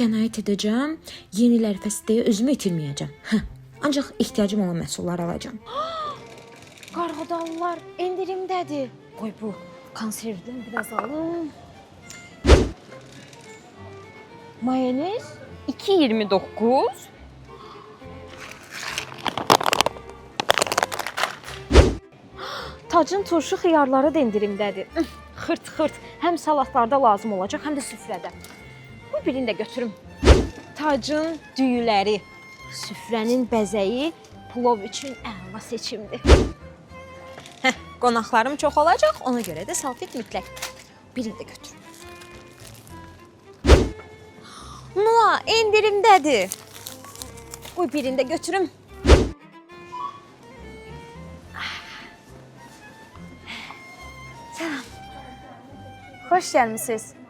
qənaət edəcəm. Yenilər fəsləyə özümü itirməyəcəm. Ancaq ehtiyacım olan məhsulları alacağam. Qarğıdallar endirimdədir. Qoy bu konservdən biraz alım. Mayonez 2.29. Tacın turşu xiyarları da endirimdədir. Xırt-xırt. Həm salatlarda lazım olacaq, həm də süfrədə. Bu birini də götürüm. Tacın düyüləri, süfrənin bəzəyi plov üçün əla seçimdir. Qonaqlarım çox olacaq, ona görə də salfet mütləq. Birini də götürüm. Noa, endirimdədir. Qoy birini də götürüm. Xoş gəlmisiniz.